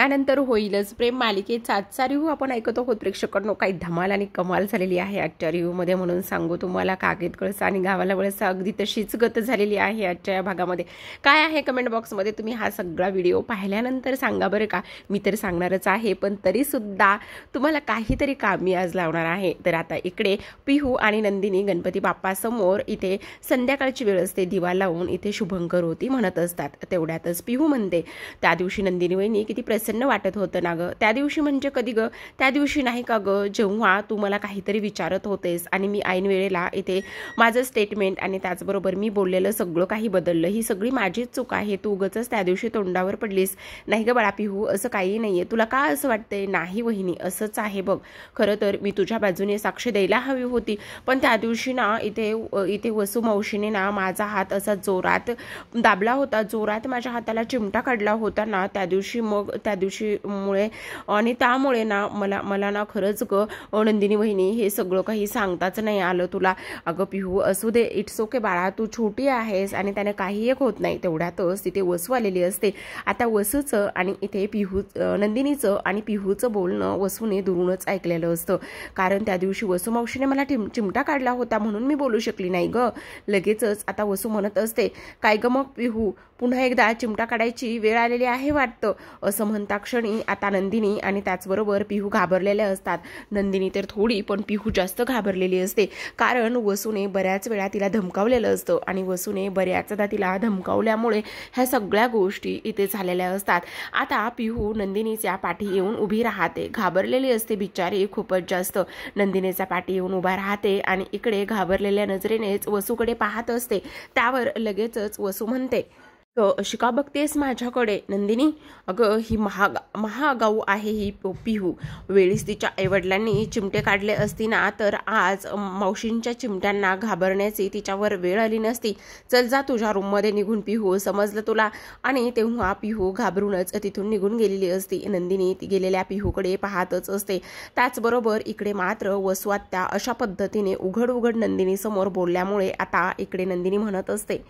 त्यानंतर होईलच प्रेम मालिकेचा आजचा रिव्ह्यू आपण ऐकत आहोत प्रेक्षकांनो. काही धमाल आणि कमाल झालेली आहे आजच्या रिव्ह्यूमध्ये, म्हणून सांगू तुम्हाला. कागद कळसा आणि गावाला वळसा अगदी तशीच गत झालेली आहे आजच्या या भागामध्ये. काय आहे कमेंट बॉक्समध्ये तुम्ही हा सगळा व्हिडिओ पाहिल्यानंतर सांगा बरं का. मी तर सांगणारच आहे, पण तरीसुद्धा तुम्हाला काहीतरी काम मी आज लावणार आहे. तर आता इकडे पिहू आणि नंदिनी गणपती बाप्पासमोर इथे संध्याकाळची वेळ असते, दिवा लावून इथे शुभंकर होती म्हणत असतात. तेवढ्यातच पिहू म्हणते, त्या दिवशी नंदिनी वहिनी किती प्रसन्न वाटत होतं ना ग. त्या दिवशी म्हणजे कधी ग? त्या दिवशी नाही का ग, जेव्हा तू मला काहीतरी विचारत होतेस आणि मी ऐन वेळेला इथे माझं स्टेटमेंट आणि त्याचबरोबर मी बोललेलं सगळं काही बदललं. ही सगळी माझीच चूक आहे. तू उगाचच त्या दिवशी तोंडावर पडलीस. नाही ग बाळा पिहू, असं काही नाहीये. तुला का असं वाटतंय? नाही वहिनी, असंच आहे बघ. खरं तर मी तुझ्या बाजूने साक्ष द्यायला हवी होती, पण त्या दिवशी ना इथे वसू मावशीने ना माझा हात असा जोरात दाबला होता, जोरात माझ्या हाताला चिमटा काढला होता ना त्या दिवशी. मग त्या दिवशीमुळे आणि त्यामुळे ना मला ना खरंच ग नंदिनी वहिनी हे सगळं काही सांगताच नाही आलं तुला. अगं पिहू, असू दे, इट्स ओके बाळा, तू छोटी आहेस आणि त्याने काही एक होत नाही. तेवढ्यातच तिथे वसू आलेली असते. आता वसूचं आणि इथे नंदिनीचं आणि पिहूचं बोलणं वसूने दुरूनच ऐकलेलं असतं, कारण त्या दिवशी वसू मावशीने मला चिमटा काढला होता म्हणून मी बोलू शकली नाही ग. लगेचच आता वसू म्हणत असते, काय ग मग पिहू, पुन्हा एकदा चिमटा काढायची वेळ आलेली आहे वाटतं. असं म्हणता क्षणी आता नंदिनी आणि त्याचबरोबर पिहू घाबरलेले असतात. नंदिनी तर थोडी, पण पिहू जास्त घाबरलेली असते, कारण वसूने बऱ्याच वेळा तिला धमकावलेलं असतं आणि वसूने बऱ्याचदा तिला धमकावल्यामुळे ह्या सगळ्या गोष्टी इथे झालेल्या असतात. आता पिहू नंदिनीच्या पाठी येऊन उभी राहते. घाबरलेली असते बिचारी खूपच जास्त. नंदिनीच्या पाठी येऊन उभा राहते आणि इकडे घाबरलेल्या नजरेनेच वसूकडे पाहत असते. त्यावर लगेचच वसू म्हणते, अशी का बघतेस माझ्याकडे नंदिनी? अगं ही महागाऊ आहे ही पिहू. वेळीच तिच्या आईवडिलांनी चिमटे काढले असती ना तर आज मावशींच्या चिमट्यांना घाबरण्याची तिच्यावर वेळ आली नसती. चल जा तुझ्या रूममध्ये निघून पिहू, समजलं तुला? आणि तेव्हा पिहू घाबरूनच तिथून निघून गेलेली असती. नंदिनी ती गेलेल्या पिहूकडे पाहतच असते. त्याचबरोबर इकडे मात्र वसवात्या अशा पद्धतीने उघड नंदिनी समोर बोलल्यामुळे आता इकडे नंदिनी म्हणत असते,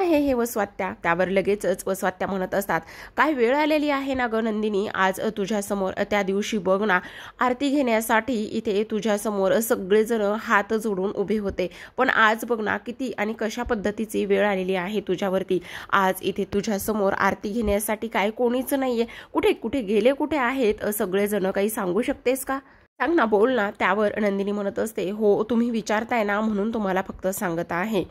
आहे हे वसवात्या. त्यावर लगेचच वसवात्या म्हणत असतात, काय वेळ आलेली आहे ना ग नंदिनी आज तुझ्यासमोर. त्या दिवशी बघ ना, आरती घेण्यासाठी इथे तुझ्यासमोर सगळेजण हात जोडून उभे होते, पण आज बघ ना किती आणि कशा पद्धतीची वेळ आलेली आहे तुझ्यावरती. आज इथे तुझ्यासमोर आरती घेण्यासाठी काय कोणीच नाहीये. कुठे गेले, कुठे आहेत सगळेजण? काही सांगू शकतेस का? सांग ना, बोल ना. त्यावर नंदिनी म्हणत असते, हो तुम्ही विचारताय ना म्हणून तुम्हाला फक्त सांगत आहे.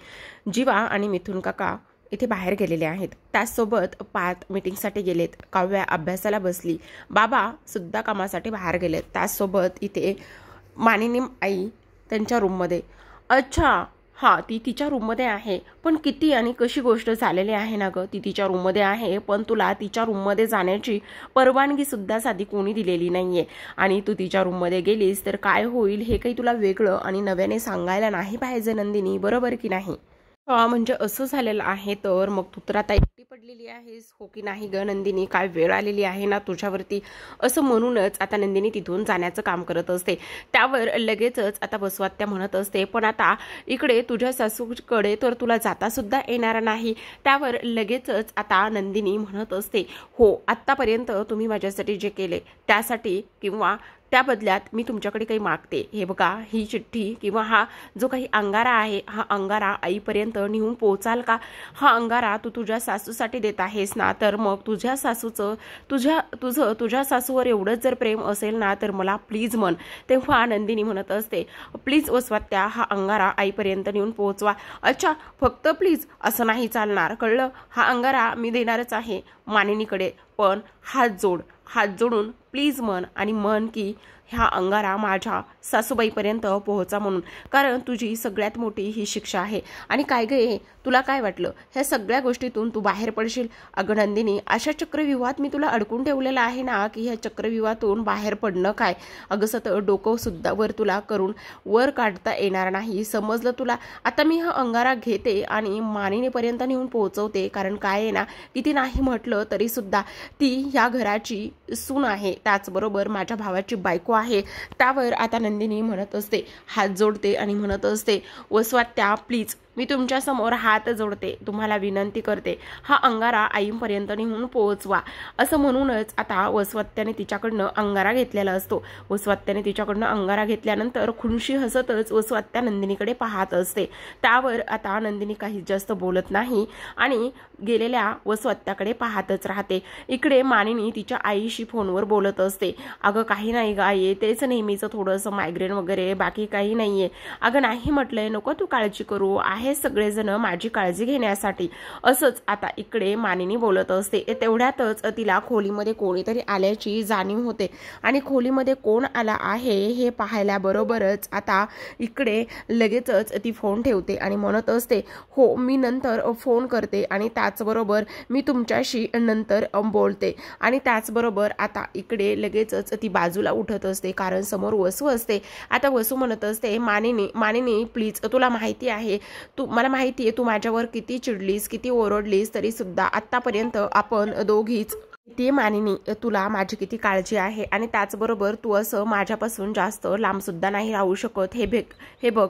जीवा आणि मिथुन काका इथे बाहेर गेलेले आहेत. त्याचसोबत पार्थ मीटिंगसाठी गेलेत. काव्या अभ्यासाला बसली. बाबा सुद्धा कामासाठी बाहेर गेलेत. त्याचसोबत इथे मानिनी आई त्यांच्या रूममध्ये. अच्छा हां, ती तिच्या रूममध्ये आहे. पण किती आणि कशी गोष्ट झालेली आहे ना ग. ती तिच्या रूममध्ये आहे, पण तुला तिच्या रूममध्ये जाण्याची परवानगी सुद्धा साधी कोणी दिलेली नाहीये. आणि तू तिच्या रूममध्ये गेलीस तर काय होईल हे काही तुला वेगळं आणि नव्याने सांगायला नाही पाहिजे नंदिनी, बरोबर की नाही? म्हणजे असं झालेलं आहे. तर मग तू तर आता एकटी पडलेली आहेस, हो की नाही ग नंदिनी? काय वेळ आलेली आहे ना तुझ्यावरती, असं म्हणूनच आता नंदिनी तिथून जाण्याचं काम करत असते. त्यावर लगेचच आता वसवात्या म्हणत असते, पण आता इकडे तुझ्या सासूकडे तर तुला जाता सुद्धा येणार नाही. त्यावर लगेचच आता नंदिनी म्हणत असते, हो आत्तापर्यंत तुम्ही माझ्यासाठी जे केले त्यासाठी किंवा त्या बदल्यात मी तुमच्याकडे काही मागते. हे बघा, ही चिठ्ठी किंवा हा जो काही अंगारा आहे, हा अंगारा आईपर्यंत नेऊन पोहोचाल का? हा अंगारा तू तुझ्या सासूसाठी देत आहेस ना, तर मग तुझ्या सासूचं तुझ्या सासूवर एवढंच जर प्रेम असेल ना तर मला प्लीज म्हण. तेव्हा नंदिनी म्हणत असते, प्लीज वसवात्या, हा अंगारा आईपर्यंत नेऊन पोहोचवा. अच्छा, फक्त प्लीज? असं नाही चालणार, कळलं? हा अंगारा मी देणारच आहे मानिनीकडे, पण हात जोडून प्लीज म्हण आणि म्हण की ह्या अंगारा माझ्या सासूबाईपर्यंत पोहोचा म्हणून, कारण तुझी सगळ्यात मोठी ही शिक्षा आहे. आणि काय गे, तुला काय वाटलं ह्या सगळ्या गोष्टीतून तू बाहेर पडशील? अगं नंदिनी, अशा चक्रव्यूहात मी तुला अडकून ठेवलेलं आहे ना की ह्या चक्रव्यूहातून बाहेर पडणं काय अगं सतत डोकं सुद्धा वर तुला करून वर काढता येणार नाही, समजलं तुला? आता मी हा अंगारा घेते आणि मानिनीपर्यंत नेऊन पोहोचवते, कारण काय आहे ना, किती नाही म्हटलं तरी सुद्धा ती ह्या घराची सून आहे, त्याचबरोबर माझ्या भावाची बायको आहे. त्यावर आता नंदिनी म्हणत असते, हात जोडते आणि म्हणत असते, वसवात्या प्लीज मी तुमच्या समोर हात जोडते, तुम्हाला विनंती करते, हा अंगारा आईपर्यंत नेऊन पोहोचवा. असं म्हणूनच आता वसवत्त्याने तिच्याकडनं अंगारा घेतलेला असतो. वसवत्त्याने तिच्याकडनं अंगारा घेतल्यानंतर खुनशी हसतच वसवत्त्या नंदिनीकडे पाहत असते. त्यावर आता नंदिनी काही जास्त बोलत नाही आणि गेलेल्या वसवत्त्याकडे पाहतच राहते. इकडे मानिनी तिच्या आईशी फोनवर बोलत असते. अगं काही नाही ग आई, तेच नेहमीचं थोडंसं मायग्रेन वगैरे, बाकी काही नाहीये. अगं नाही म्हटलंय, नको तू काळजी करू, आहे सगळेजण माझी काळजी घेण्यासाठी. असंच आता इकडे मानिनी बोलत असते. तेवढ्यातच तिला खोलीमध्ये कोणीतरी आल्याची जाणीव होते आणि खोलीमध्ये कोण आला आहे हे पाहायला बरोबरच आता इकडे लगेचच ती फोन ठेवते आणि म्हणत असते, हो मी नंतर फोन करते आणि त्याचबरोबर मी तुमच्याशी नंतर बोलते. आणि त्याचबरोबर आता इकडे लगेचच ती बाजूला उठत असते कारण समोर वसू असते. आता वसू म्हणत असते, मानिनी प्लीज, तुला माहिती आहे, मला माहिती आहे तू माझ्यावर किती चिडलीस, किती ओरडलीस, तरी सुद्धा आतापर्यंत आपण दोघीच ते मानिनी, तुला माझी किती काळजी आहे आणि त्याचबरोबर तू असं माझ्यापासून जास्त लांब सुद्धा नाही राहू शकत. हे बघ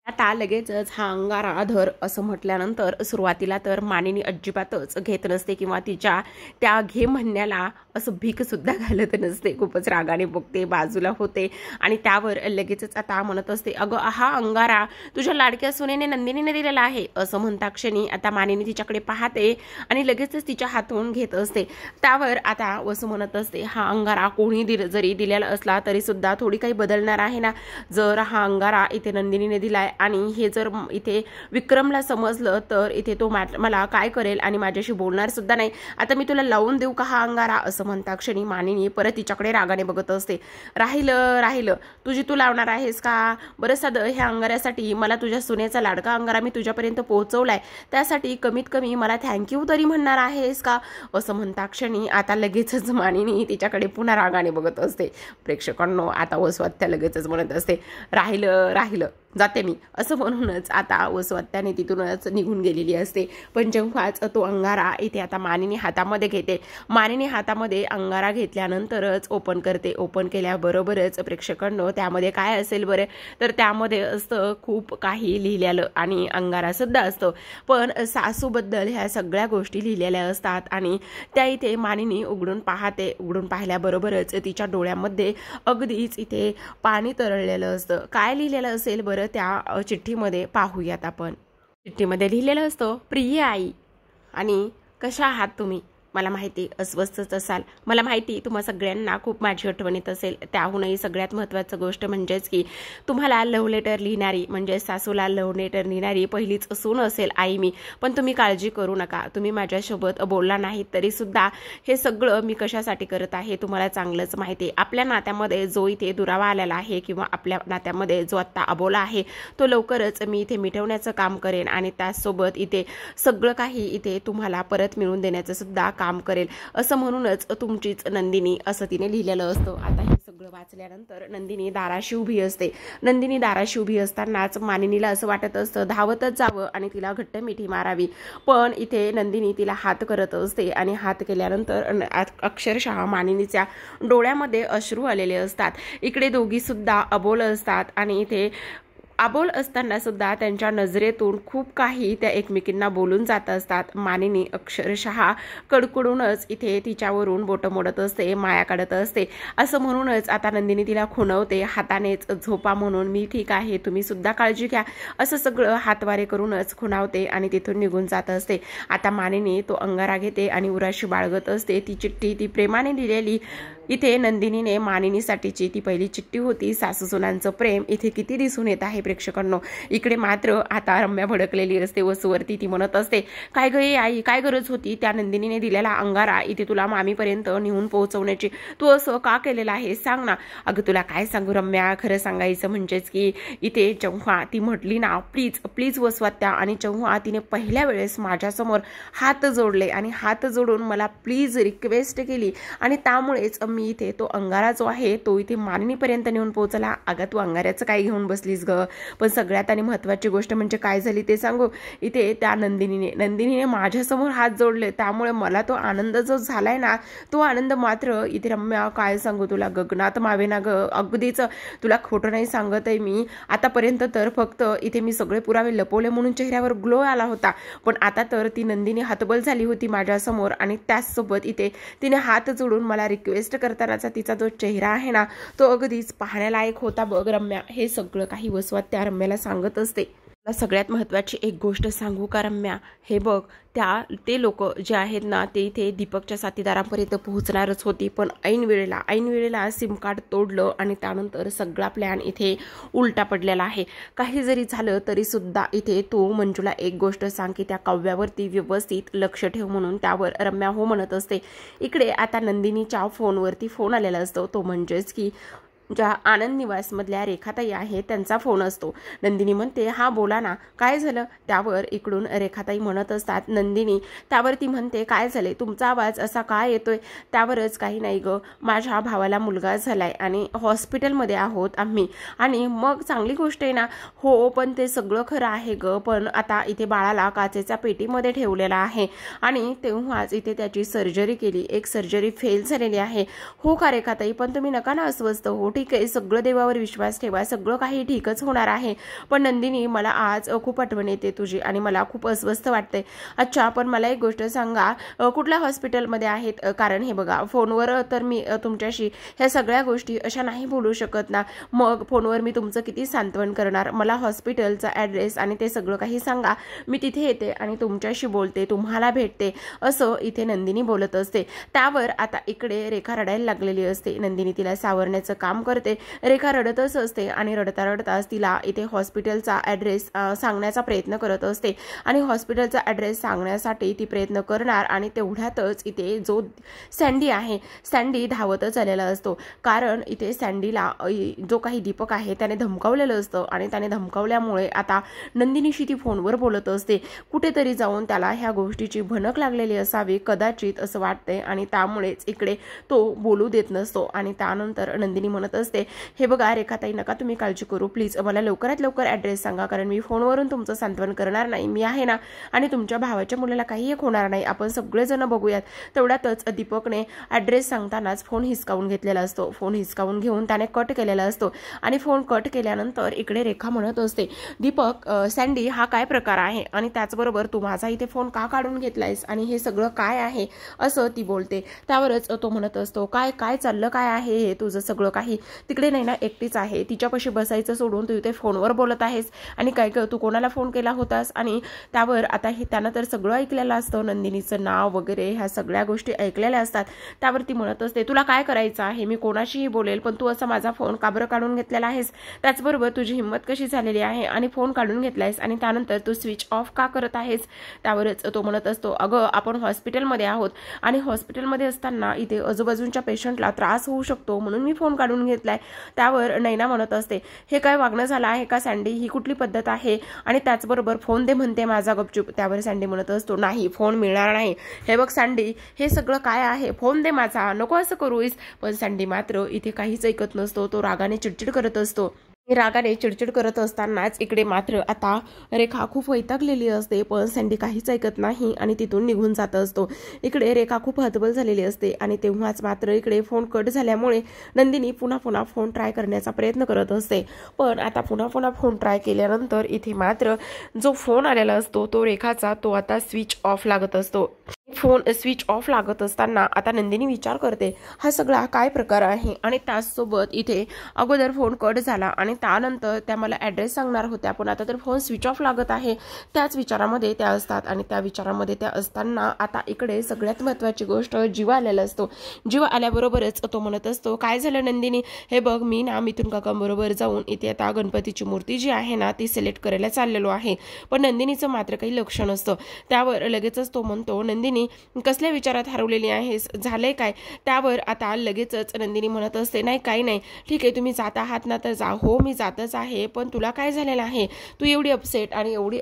आता लगेचच हा अंगारा धर असं म्हटल्यानंतर सुरुवातीला तर मानिनी अजिबातच घेत नसते किंवा तिच्या त्या घे म्हणण्याला असं भीक सुद्धा घालत नसते. खूपच रागाने बघते, बाजूला होते आणि त्यावर लगेचच आता म्हणत असते, अगं हा अंगारा तुझ्या लाडक्या सुनेने नंदिनीने दिलेला आहे. असं म्हणता क्षणी आता मानिनी तिच्याकडे पाहते आणि लगेचच तिच्या हातून घेत असते. त्यावर आता वसू म्हणत असते, हा अंगारा कोणी जरी दिलेला असला तरी सुद्धा थोडी काही बदलणार आहे ना. जर हा अंगारा इथे नंदिनीने दिलाय आणि हे जर इथे विक्रमला समजलं तर इथे तो मला काय करेल आणि माझ्याशी बोलणार सुद्धा नाही. आता मी तुला लावून देऊ का हा अंगारा. असं म्हणता क्षणी मानिनी परत तिच्याकडे रागाने बघत असते. राहिलं तुझी तू लावणार आहेस का. बरं साधं ह्या अंगाऱ्यासाठी मला तुझ्या सुनेचा लाडका अंगारा मी तुझ्यापर्यंत पोहोचवलाय, त्यासाठी कमीत कमी मला थँक्यू तरी म्हणणार आहेस का. असं म्हणता क्षणी आता लगेचच मानिनी तिच्याकडे पुन्हा रागाने बघत असते. प्रेक्षकांनो आता वसवत्त्या लगेचच म्हणत असते, राहिलं जाते मी. असं म्हणूनच आता वसवत्त्याने तिथूनच निघून गेलेली असते. पण जेव्हाच तो अंगारा इथे आता मानिनी हातामध्ये घेते, मानिनी हातामध्ये अंगारा घेतल्यानंतरच ओपन करते. ओपन केल्याबरोबरच प्रेक्षकांनो त्यामध्ये काय असेल बरे, तर त्यामध्ये असतं खूप काही लिहिलेलं आणि अंगारा सुद्धा असतं. पण सासूबद्दल ह्या सगळ्या गोष्टी लिहिलेल्या असतात आणि त्या इथे मानिनी उघडून पाहते. उघडून पाहिल्याबरोबरच तिच्या डोळ्यामध्ये अगदीच इथे पाणी तरळलेलं असतं. काय लिहिलेलं असेल बरं त्या चिठ्ठीमध्ये पाहूयात आपण. चिठ्ठीमध्ये लिहिलेलं असतं, प्रिय आई आणि कशा आहात तुम्ही. मला माहिती अस्वस्थच असाल, मला माहिती तुम्हा सगळ्यांना खूप माझी आठवण येत असेल. त्याहूनही सगळ्यात महत्त्वाचं गोष्ट म्हणजेच की तुम्हाला लव्ह लेटर लिहिणारी म्हणजे सासूला लव्ह लेटर लिहिणारी पहिलीच सून असेल आई मी. पण तुम्ही काळजी करू नका, तुम्ही माझ्यासोबत बोलला नाहीत तरी सुद्धा हे सगळं मी कशासाठी करत आहे तुम्हाला चांगलंच माहिती आहे. आपल्या नात्यामध्ये जो इथे दुरावा आलेला आहे किंवा आपल्या नात्यामध्ये जो आत्ता अबोला आहे तो लवकरच मी इथे मिटवण्याचं काम करेन आणि त्याचसोबत इथे सगळं काही इथे तुम्हाला परत मिळवून देण्याचं सुद्धा काम करेल. असं म्हणूनच तुमचीच नंदिनी असं तिने लिहिलेलं असतं. आता हे सगळं वाचल्यानंतर नंदिनी दाराशी उभी असते. नंदिनी दाराशी उभी असतानाच मानिनीला असं वाटत असतं धावतच जावं आणि तिला घट्ट मिठी मारावी. पण इथे नंदिनी तिला हात करत असते आणि हात केल्यानंतर अक्षरशः मानिनीच्या डोळ्यामध्ये अश्रू आलेले असतात. इकडे दोघी सुद्धा अबोल असतात आणि इथे अबोल असताना सुद्धा त्यांच्या नजरेतून खूप काही त्या एकमेकींना बोलून जात असतात. मानिनी अक्षरशः कडकडूनच इथे तिच्यावरून बोटं मोडत असते, माया काढत असते. असं म्हणूनच आता नंदिनी तिला खुणवते, हातानेच झोपा म्हणून, मी ठीक आहे तुम्ही सुद्धा काळजी घ्या, असं सगळं हातवारे करूनच खुणावते आणि तिथून निघून जात असते. आता मानिनी तो अंगारा घेते आणि उराशी बाळगत असते. ती चिठ्ठी ती प्रेमाने लिहिलेली इथे नंदिनीने मानिनीसाठीची ती पहिली चिठ्ठी होती. सासू सुनांचं प्रेम इथे किती दिसून येत आहे प्रेक्षकांनो. इकडे मात्र आता रम्या भडकलेली असते वसूवरती. ती म्हणत असते, काय ग आई, काय गरज होती त्या नंदिनीने दिलेला अंगारा इथे तुला मामीपर्यंत नेऊन पोहोचवण्याची, तू असं का केलेलं आहे सांग ना. अगं तुला काय सांगू रम्या, खरं सांगायचं म्हणजेच की इथे जेव्हा ती म्हटली ना प्लीज प्लीज वसवात्या, आणि जेव्हा तिने पहिल्या वेळेस माझ्यासमोर हात जोडले आणि हात जोडून मला प्लीज रिक्वेस्ट केली आणि त्यामुळेच मी मी इथे तो अंगारा जो आहे तो इथे मानिनीपर्यंत नेऊन पोहोचला. अगं तू अंगाऱ्याचं काय घेऊन बसलीस ग? पण सगळ्यात आणि महत्त्वाची गोष्ट म्हणजे काय झाली ते सांगू. इथे त्या नंदिनीने माझ्यासमोर हात जोडले, त्यामुळे मला तो आनंद जो झालाय ना, तो आनंद मात्र इथे रम्या काय सांगू तुला, गगनात मावेना ग. अगदीच तुला खोटं नाही सांगत आहे मी. आतापर्यंत तर फक्त इथे मी सगळे पुरावे लपवले म्हणून चेहऱ्यावर ग्लो आला होता, पण आता तर ती नंदिनी हातबल झाली होती माझ्यासमोर आणि त्याचसोबत इथे तिने हात जोडून मला रिक्वेस्ट करतानाचा तिचा जो चेहरा आहे ना, तो अगदीच पाहण्यालायक होता बघ रम्या. हे सगळं काही वसवात त्या रम्याला सांगत असते. मला सगळ्यात महत्त्वाची एक गोष्ट सांगू का रम्या, हे बघ ते लोक जे आहेत ना, ते इथे दीपकच्या साथीदारांपर्यंत पोहोचणारच होती, पण ऐन वेळेला सिम कार्ड तोडलं आणि त्यानंतर सगळा प्लॅन इथे उलटा पडलेला आहे. काही जरी झालं तरी सुद्धा इथे तू मंजूला एक गोष्ट सांग की त्या काव्यावरती व्यवस्थित लक्ष ठेव म्हणून. त्यावर रम्या हो म्हणत असते. इकडे आता नंदिनीच्या फोनवरती फोन आलेला असतो, तो म्हणजेच की ज्या आनंद निवासमधल्या रेखाताई आहे त्यांचा फोन असतो. नंदिनी म्हणते हा बोला ना, काय झालं? त्यावर इकडून रेखाताई म्हणत असतात नंदिनी, त्यावर ती म्हणते काय झाले, तुमचा आवाज असा काय येतोय? त्यावरच काही नाही ग, माझ्या भावाला मुलगा झालाय आणि हॉस्पिटलमध्ये आहोत आम्ही. आणि मग चांगली गोष्ट आहे ना. हो पण ते सगळं खरं आहे ग, पण आता इथे बाळाला काचेच्या पेटीमध्ये ठेवलेला आहे आणि तेव्हाच इथे त्याची सर्जरी केली, एक सर्जरी फेल झालेली आहे. हो का रेखाताई, पण तुम्ही नका ना अस्वस्थ हो, ठीक आहे, सगळं देवावर विश्वास ठेवा, सगळं काही ठीकच होणार आहे. पण नंदिनी मला आज खूप आठवण येते तुझी आणि मला खूप अस्वस्थ वाटते. अच्छा पण मला एक गोष्ट सांगा, कुठल्या हॉस्पिटलमध्ये आहेत? कारण हे बघा फोनवर तर मी तुमच्याशी ह्या सगळ्या गोष्टी अशा नाही बोलू शकत ना, मग फोनवर मी तुमचं किती सांत्वन करणार. मला हॉस्पिटलचा ॲड्रेस आणि ते सगळं काही सांगा, मी तिथे येते आणि तुमच्याशी बोलते, तुम्हाला भेटते, असं इथे नंदिनी बोलत असते. त्यावर आता इकडे रेखा रडायला लागलेली असते. नंदिनी तिला सावरण्याचं काम करते. रेखा रडतच असते आणि रडताच तिला इथे हॉस्पिटलचा ॲड्रेस सांगण्याचा प्रयत्न करत असते आणि हॉस्पिटलचा ॲड्रेस सांगण्यासाठी ती प्रयत्न करणार आणि तेवढ्यातच इथे जो सँडी आहे, सँडी धावतच आलेला असतो. कारण इथे सँडीला जो काही दीपक आहे त्याने धमकावलेलं असतं आणि त्याने धमकावल्यामुळे आता नंदिनीशी ती फोनवर बोलत असते. कुठेतरी जाऊन त्याला ह्या गोष्टीची भनक लागलेली असावी कदाचित असं वाटते आणि त्यामुळेच इकडे तो बोलू देत नसतो. आणि त्यानंतर नंदिनी म्हणत असते हे बघा रेखाताई, नका तुम्ही काळजी करू, प्लीज मला लवकरात लवकर ॲड्रेस सांगा, कारण मी फोनवरून तुमचं सांत्वन करणार नाही, मी आहे ना, आणि तुमच्या भावाच्या मुलाला काही एक होणार नाही, आपण सगळेजण बघूयात. तेवढ्यातच दीपकने ॲड्रेस सांगतानाच फोन हिसकावून घेतलेला असतो. फोन हिसकावून घेऊन त्याने कट केलेला असतो आणि फोन कट केल्यानंतर इकडे रेखा म्हणत असते दीपक, सँडी हा काय प्रकार आहे आणि त्याचबरोबर तू माझा इथे फोन का काढून घेतलायस आणि हे सगळं काय आहे असं ती बोलते. त्यावरच तो म्हणत असतो काय काय चाललं काय आहे हे तुझं सगळं काही? तिकडे नाही ना एकटीच आहे, तिच्यापाशी बसायचं सोडून तू इथे फोनवर बोलत आहेस आणि काय कर तू कोणाला फोन केला होतास? आणि त्यावर आता हे त्यानं तर सगळं ऐकलेलं असतं, नंदिनीचं नाव वगैरे ह्या सगळ्या गोष्टी ऐकलेल्या असतात. त्यावर ती म्हणत असते तुला काय करायचं आहे, मी कोणाशीही बोलेल, पण तू असा माझा फोन का बरं काढून घेतलेला आहेस? त्याचबरोबर तुझी हिंमत कशी झालेली आहे आणि फोन काढून घेतलायस आणि त्यानंतर तू स्विच ऑफ का करत आहेस? त्यावरच तो म्हणत असतो अगं आपण हॉस्पिटलमध्ये आहोत आणि हॉस्पिटलमध्ये असताना इथे आजूबाजूच्या पेशंटला त्रास होऊ शकतो म्हणून मी फोन काढून घेतलाय. त्यावर नैना म्हणत असते हे काय वागणं झालं आहे का सँडी, ही कुठली पद्धत आहे? आणि त्याचबरोबर फोन दे म्हणते माझा गपचूप. त्यावर सँडी म्हणत असतो नाही, फोन मिळणार नाही. हे बघ सँडी, हे सगळं काय आहे, फोन दे माझा, नको असं करूस. पण सँडी मात्र इथे काहीच ऐकत नसतो, तो रागाने चिडचिड करत असतो. रागाने चिडचिड करत असतानाच इकडे मात्र आता रेखा खूप वैतागलेली असते, पण सँडी काहीच ऐकत नाही आणि तिथून निघून जात असतो. इकडे रेखा खूप हतबल झालेली असते आणि तेव्हाच मात्र इकडे फोन कट झाल्यामुळे नंदिनी पुन्हा फोन ट्राय करण्याचा प्रयत्न करत असते. पण आता पुन्हा फोन ट्राय केल्यानंतर इथे मात्र जो फोन आलेला असतो तो रेखाचा, तो आता स्विच ऑफ लागत असतो. फोन स्विच ऑफ लागत असताना आता नंदिनी विचार करते हा सगळा काय प्रकार आहे आणि त्याचसोबत इथे अगोदर फोन कट झाला आणि त्यानंतर त्या मला ॲड्रेस सांगणार होत्या, पण आता तर फोन स्विच ऑफ लागत आहे. त्याच विचारामध्ये त्या असतात आणि त्या विचारामध्ये त्या असताना आता इकडे सगळ्यात महत्त्वाची गोष्ट जीवा आलेला असतो. जीवा आल्याबरोबरच तो म्हणत असतो काय झालं नंदिनी, हे बघ मी ना मिथुन काकांबरोबर जाऊन इथे आता गणपतीची मूर्ती जी आहे ना ती सिलेक्ट करायला चाललेलो आहे, पण नंदिनीचं मात्र काही लक्ष नसतं. त्यावर लगेचच तो म्हणतो नंदिनी नंदिनी कसल्या विचारात हरवलेली आहेस, झालंय काय? त्यावर आता लगेचच नंदिनी म्हणत असते, नाही काही नाही, ठीक आहे तुम्ही जात आहात ना तर जा. हो मी जातच आहे, पण तुला काय झालेलं आहे, तू एवढी अपसेट आणि एवढी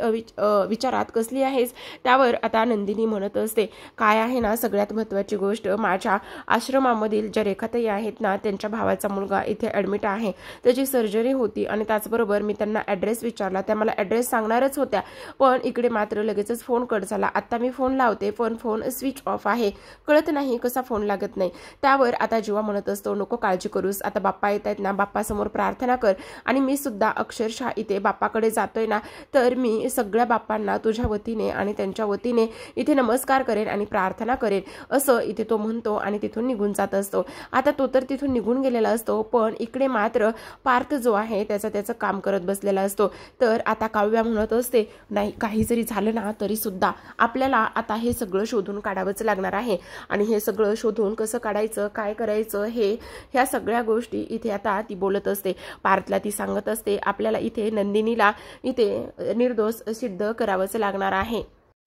विचारात कसली आहेस? त्यावर आता नंदिनी म्हणत असते, काय आहे ना सगळ्यात महत्त्वाची गोष्ट, माझ्या आश्रमामधील ज्या रेखाताई आहेत ना त्यांच्या भावाचा मुलगा इथे ॲडमिट आहे, त्याची सर्जरी होती आणि त्याचबरोबर मी त्यांना ॲड्रेस विचारला, त्या मला ॲड्रेस सांगणारच होत्या, पण इकडे मात्र लगेचच फोन कट झाला. आता मी फोन लावते पण फोन स्विच ऑफ आहे, कळत नाही कसा फोन लागत नाही. त्यावर आता जीवा म्हणत असतो, नको काळजी करूस, आता बाप्पा येत आहेत ना, बाप्पासमोर प्रार्थना कर, आणि मी सुद्धा अक्षरशः इथे बाप्पाकडे जातोय ना तर मी सगळ्या बाप्पांना तुझ्या वतीने आणि त्यांच्या वतीने इथे नमस्कार करेन आणि प्रार्थना करेन, असं इथे तो म्हणतो आणि तिथून निघून जात असतो. आता तो तर तिथून निघून गेलेला असतो, पण इकडे मात्र पार्थ जो आहे त्याचं काम करत बसलेला असतो. तर आता काव्या म्हणत असते, नाही काही जरी झालं ना तरी सुद्धा आपल्याला आता हे सगळं शोधून काढावंच लागणार आहे, आणि हे सगळं शोधून कसं काढायचं, काय करायचं, ह्या सगळ्या गोष्टी इथे आता ती बोलत असते. पार्थला ती सांगत असते, आपल्याला इथे नंदिनीला इथे निर्दोष सिद्ध करावंच लागणार आहे,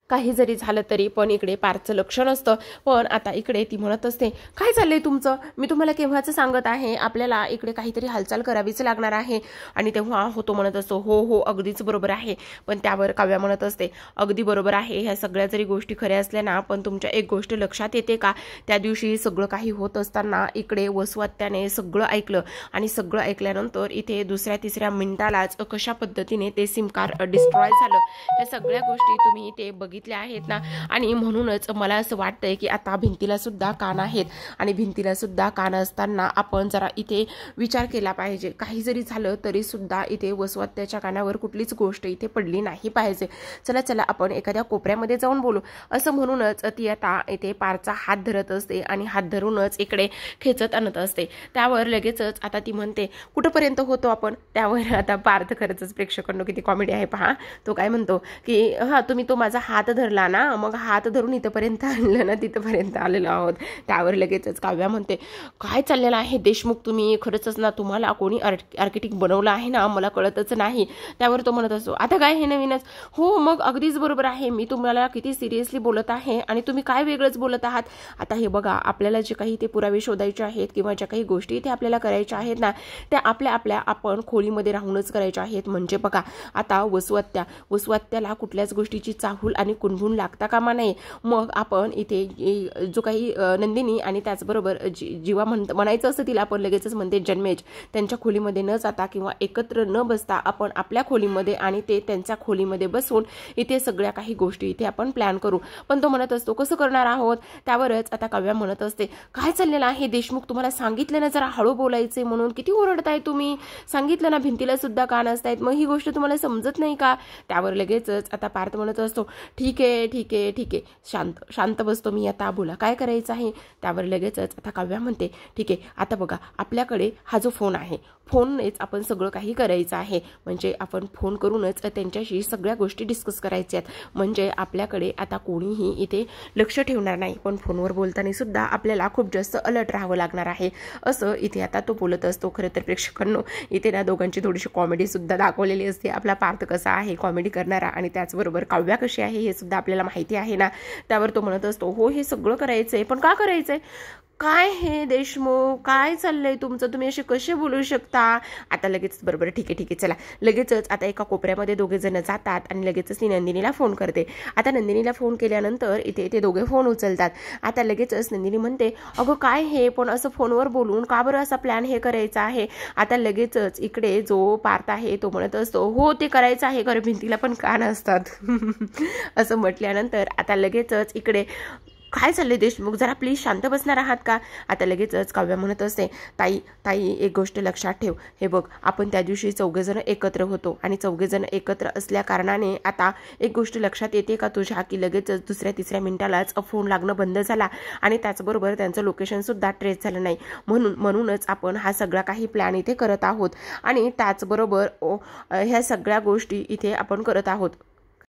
काही जरी झालं तरी. पण इकडे पार्थचं लक्ष नसतं. पण आता इकडे ती म्हणत असते, काय चाललंय तुमचं, मी तुम्हाला केव्हाच सांगत आहे आपल्याला इकडे काहीतरी हालचाल करावीच लागणार आहे. आणि तेव्हा होतो म्हणत असतो, हो हो अगदीच बरोबर आहे. पण त्यावर काव्या म्हणत असते, अगदी बरोबर आहे, ह्या सगळ्या जरी गोष्टी खऱ्या असल्या ना, पण तुमच्या एक गोष्ट लक्षात येते का, त्या दिवशी सगळं काही होत असताना इकडे वसुहत्याने सगळं ऐकलं, आणि सगळं ऐकल्यानंतर इथे दुसऱ्या तिसऱ्या मिनिटालाच कशा पद्धतीने ते सिम कार्ड डिस्ट्रॉय झालं, या सगळ्या गोष्टी तुम्ही इथे बघितल्या आहेत ना. आणि म्हणूनच मला असं वाटतंय की आता भिंतीला सुद्धा कान आहेत, आणि भिंतीला सुद्धा कान असताना आपण जरा इथे विचार केला पाहिजे, काही जरी झालं तरी सुद्धा इथे वसुहत्याच्या कानावर कुठलीच गोष्ट इथे पडली नाही पाहिजे. चला चला आपण एखाद्या कोपऱ्यामध्ये जाऊन बोलू, असं म्हणूनच ती आता इथे पारचा हात धरत असते आणि हात धरूनच इकडे खेचत आणत असते. त्यावर लगेचच आता ती म्हणते, कुठपर्यंत होतो आपण? त्यावर आता पार्थ खरंच प्रेक्षकांनो किती कॉमेडी आहे पहा. तो काय म्हणतो की हा तुम्ही तो माझा हात धरला ना, मग हात धरून इथपर्यंत आणलं ना, तिथपर्यंत आलेलो आहोत. त्यावर लगेचच काव्या म्हणते, काय चाललेलं आहे देशमुख, तुम्ही खरंच ना, तुम्हाला कोणी आर्किटेक्ट बनवलं आहे ना, मला कळतच नाही. त्यावर तो म्हणत असतो, आता काय हे नवीनच, हो मग अगदीच बरोबर आहे, मी तुम्हाला किती सिरियसली बोलत आहे आणि तुम्ही काय वेगळंच बोलत आहात. आता हे बघा, आपल्याला जे काही ते पुरावे शोधायचे आहेत किंवा ज्या काही गोष्टी इथे आपल्याला करायच्या आहेत ना, त्या आपल्या आपण खोलीमध्ये राहूनच करायच्या आहेत. म्हणजे बघा, आता वसुहत्याला कुठल्याच गोष्टीची चाहूल आणि कुणबुण लागता कामा नये. मग आपण इथे जो काही नंदिनी आणि त्याचबरोबर जीवा म्हणायचं असं तिला, आपण लगेचच म्हणते जन्मेज, त्यांच्या खोलीमध्ये न जाता किंवा एकत्र न बसता आपण आपल्या खोलीमध्ये आणि ते त्यांच्या खोलीमध्ये बसून इथे सगळ्या काही गोष्टी इथे आपण प्लॅन करू. पण तो म्हणत असतो, कसं करणार आहोत? त्यावरच आता काव्या म्हणत असते, काय चाललेलं आहे देशमुख, तुम्हाला सांगितलं ना जरा हळू बोलायचे म्हणून, किती ओरडताय तुम्ही, सांगितलं ना भिंतीला सुद्धा कान असतायत, मग ही गोष्ट तुम्हाला समजत नाही का? त्यावर लगेचच आता पार्थ म्हणत असतो, ठीक आहे ठीक आहे ठीक आहे, शांत बसतो मी, आता बोला काय करायचं आहे. त्यावर लगेचच आता काव्या म्हणते, ठीक आहे, आता बघा आपल्याकडे हा जो फोन आहे, फोननेच आपण सगळं काही करायचं आहे. म्हणजे आपण फोन करूनच त्यांच्याशी सगळ्या गोष्टी डिस्कस करायच्या आहेत. म्हणजे आपल्याकडे आता कोणीही इथे लक्ष ठेवणार नाही, पण फोनवर बोलताना सुद्धा आपल्याला खूप जास्त अलर्ट राहावं लागणार आहे, असं इथे आता तो बोलत असतो. खरं तर प्रेक्षकांनो, इथे ना दोघांची थोडीशी कॉमेडी सुद्धा दाखवलेली असते. आपला पार्थ कसा आहे कॉमेडी करणारा, आणि त्याचबरोबर काव्या कशी आहे हे सुद्धा आपल्याला माहिती आहे ना. त्यावर तो म्हणत असतो, हो हे सगळं करायचंय, पण का करायचंय, काय हे देशमुख, काय चाललंय तुमचं, तुम्ही असे कसे बोलू शकता? आता लगेच बरोबर ठीक आहे चला. लगेचच आता एका कोपऱ्यामध्ये दोघे जण जातात आणि लगेचच ती नंदिनीला फोन करते. आता नंदिनीला फोन केल्यानंतर इथे ते दोघे फोन उचलतात. आता लगेचच नंदिनी म्हणते, अगं काय हे, पण असं फोनवर बोलून का बरं असा प्लॅन हे करायचा आहे? आता लगेचच इकडे जो पार्थ आहे तो म्हणत असतो, हो ते करायचं आहे, कारण भिंतीला पण कान असतात. असं म्हटल्यानंतर आता लगेचच इकडे, काय चाललंय देशमुख, जरा प्लीज शांत बसणार आहात का? आता लगेचच काव्या म्हणत असते, ताई एक गोष्ट लक्षात ठेव, हे बघ आपण त्या दिवशी चौघेजण एकत्र होतो, आणि चौघेजण एकत्र असल्या कारणाने आता एक गोष्ट लक्षात येते का तुझ्या, की लगेचच दुसऱ्या तिसऱ्या मिनिटालाच फोन लागणं बंद झाला, आणि त्याचबरोबर त्यांचं लोकेशन सुद्धा ट्रेस झालं नाही. म्हणूनच आपण हा सगळा काही प्लॅन इथे करत आहोत, आणि त्याचबरोबर ह्या सगळ्या गोष्टी इथे आपण करत आहोत.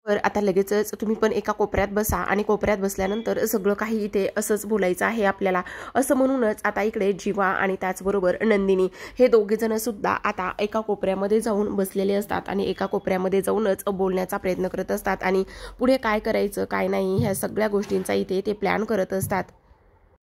तर आता लगेचच तुम्ही पण एका कोपऱ्यात बसा आणि कोपऱ्यात बसल्यानंतर सगळं काही इथे असंच बोलायचं आहे आपल्याला, असं म्हणूनच आता इकडे जीवा आणि त्याचबरोबर नंदिनी हे दोघे जण सुद्धा आता एका कोपऱ्यामध्ये जाऊन बसलेले असतात आणि एका कोपऱ्यामध्ये जाऊनच बोलण्याचा प्रयत्न करत असतात आणि पुढे काय करायचं काय नाही ह्या सगळ्या गोष्टींचा इथे ते प्लॅन करत असतात.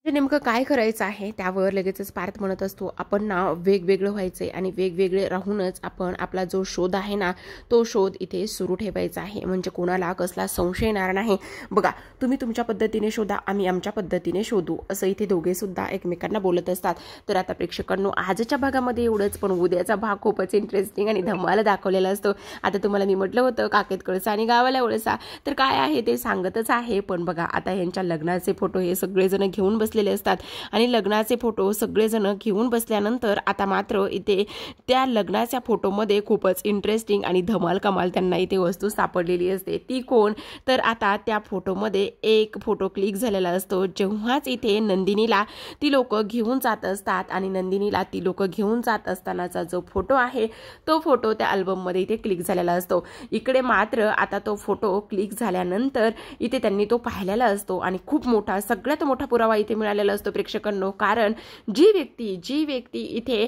नेमकं काय करायचं आहे त्यावर लगेचच पार्थ म्हणत असतो, आपण ना वेगवेगळं व्हायचंय आणि वेगवेगळे राहूनच आपण आपला जो शोध आहे ना तो शोध इथे सुरू ठेवायचा आहे, म्हणजे कोणाला कसला संशय येणार नाही. बघा तुम्ही तुमच्या पद्धतीने शोधा, आम्ही आमच्या पद्धतीने शोधू, असं इथे दोघे सुद्धा एकमेकांना बोलत असतात. तर आता प्रेक्षकांनो आजच्या भागामध्ये एवढंच, पण उद्याचा भाग खूपच इंटरेस्टिंग आणि धमाल दाखवलेला असतो. आता तुम्हाला मी म्हटलं होतं काकेत कळसा आणि गावाला वळसा, तर काय आहे ते सांगतच आहे. पण बघा आता यांच्या लग्नाचे फोटो हे सगळेजण घेऊन बसलेले असतात आणि लग्नाचे फोटो सगळेजण घेऊन बसल्यानंतर आता मात्र इथे त्या लग्नाच्या फोटोमध्ये खूपच इंटरेस्टिंग आणि धमाल कमाल त्यांना इथे वस्तू सापडलेली असते. ती कोण, तर आता त्या फोटोमध्ये एक फोटो क्लिक झालेला असतो. जेव्हाच इथे नंदिनीला ती लोक घेऊन जात असतात आणि नंदिनीला ती लोक घेऊन जात असतानाचा जो फोटो आहे तो फोटो त्या अल्बममध्ये इथे क्लिक झालेला असतो. इकडे मात्र आता तो फोटो क्लिक झाल्यानंतर इथे त्यांनी तो पाहिलेला असतो आणि खूप मोठा सगळ्यात मोठा पुरावा इथे मिळालेला असतो प्रेक्षकांनो. कारण जी व्यक्ती इथे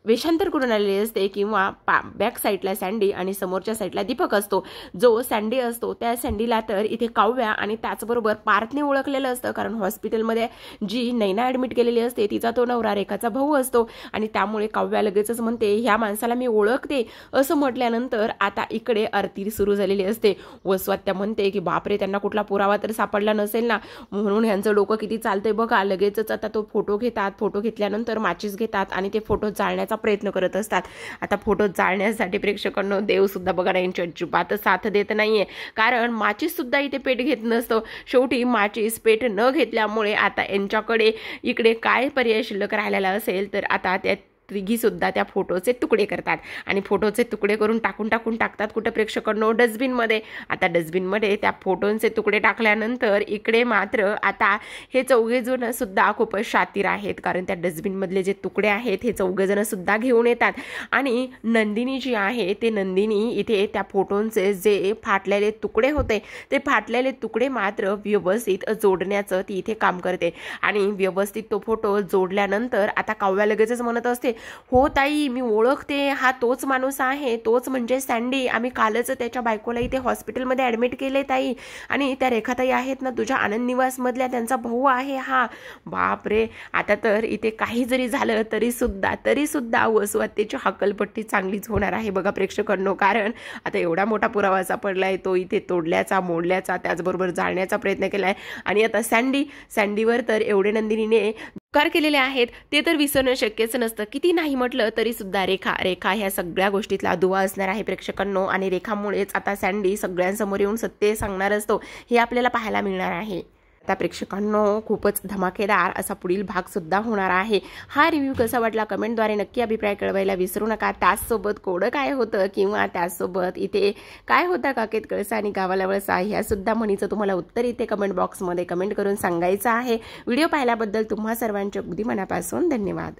वेषांतर करून आलेली असते किंवा बॅक साईडला सँडी आणि समोरच्या साईडला दीपक असतो, जो सँडी असतो त्या सँडीला तर इथे काव्या आणि त्याचबरोबर पार्थने ओळखलेलं असतं. कारण हॉस्पिटलमध्ये जी नैना ॲडमिट केलेली असते तिचा तो नवरा रेखाचा भाऊ असतो आणि त्यामुळे काव्या लगेचच म्हणते ह्या माणसाला मी ओळखते. असं म्हटल्यानंतर आता इकडे आरती सुरू झालेली असते. वसवात्या म्हणते की बापरे त्यांना कुठला पुरावा तर सापडला नसेल ना, म्हणून ह्यांचं डोकं किती चालतंय बघा. लगेचच आता तो फोटो घेतात, फोटो घेतल्यानंतर माचीस घेतात आणि ते फोटो जाळण्याचा प्रयत्न करत असतात. आता फोटो जाळण्यासाठी प्रेक्षकांनो देव सुद्धा बघा यांच्या अजिबात साथ देत नाहीये, कारण माचीस सुद्धा इथे पेट घेत नसतो. शेवटी माचीस पेट न घेतल्यामुळे आता यांच्याकडे इकडे काय पर्याय शिल्लक राहिलेला असेल, तर आता त्या तिघी सुद्धा त्या फोटोचे तुकडे करतात आणि फोटोचे तुकडे करून टाकतात कुठे प्रेक्षकांनो डस्टबिनमध्ये. आता डस्टबिनमध्ये त्या फोटोंचे तुकडे टाकल्यानंतर इकडे मात्र आता हे चौघे जण सुद्धा खूपच शातीर आहेत, कारण त्या डस्टबिनमधले जे तुकडे आहेत हे चौघे जण सुद्धा घेऊन येतात आणि नंदिनी जी आहे ते नंदिनी इथे त्या फोटोंचे जे फाटलेले तुकडे होते ते फाटलेले तुकडे मात्र व्यवस्थित जोडण्याचं ती इथे काम करते आणि व्यवस्थित तो फोटो जोडल्यानंतर आता काव्या लगेचच म्हणत असते, हो ताई मी ओळखते, हा तोच माणूस आहे, तोच म्हणजे सँडी, आम्ही कालच त्याच्या बायकोला इथे हॉस्पिटलमध्ये ॲडमिट केले ताई, आणि त्या रेखाताई आहेत ना तुझ्या आनंद निवास मधल्या त्यांचा भाऊ आहे हा. बापरे, आता तर इथे काही जरी झालं तरी सुद्धा वसुहत्येची हक्कलपट्टी चांगलीच होणार आहे बघा प्रेक्षकांनो. कारण आता एवढा मोठा पुरावा सापडलाय, तो इथे तोडल्याचा मोडल्याचा त्याचबरोबर जाळण्याचा प्रयत्न केलाय आणि आता सँडीवर तर एवढे नंदिनीने उपकार केलेले आहेत ते तर विसरणं शक्यच नसतं. किती नाही म्हटलं तरी सुद्धा रेखा ह्या सगळ्या गोष्टीतला दुवा असणार आहे प्रेक्षकांनो, आणि रेखामुळेच आता सँडी सगळ्यांसमोर येऊन सत्य सांगणार असतो हे आपल्याला पाहायला मिळणार आहे. आता प्रेक्षकांनो खूपच धमाकेदार असा पुढील भाग सुद्धा होणार आहे. हा रिव्ह्यू कसा वाटला कमेंटद्वारे नक्की अभिप्राय कळवायला विसरू नका. त्याचसोबत कोडं काय होतं किंवा त्याचसोबत इथे काय होता काकेत कळसा आणि गावाला वळसा ह्या सुद्धा म्हणीचं तुम्हाला उत्तर इथे कमेंट बॉक्समध्ये कमेंट करून सांगायचं आहे. व्हिडिओ पाहिल्याबद्दल तुम्हा सर्वांचे अगदी मनापासून धन्यवाद.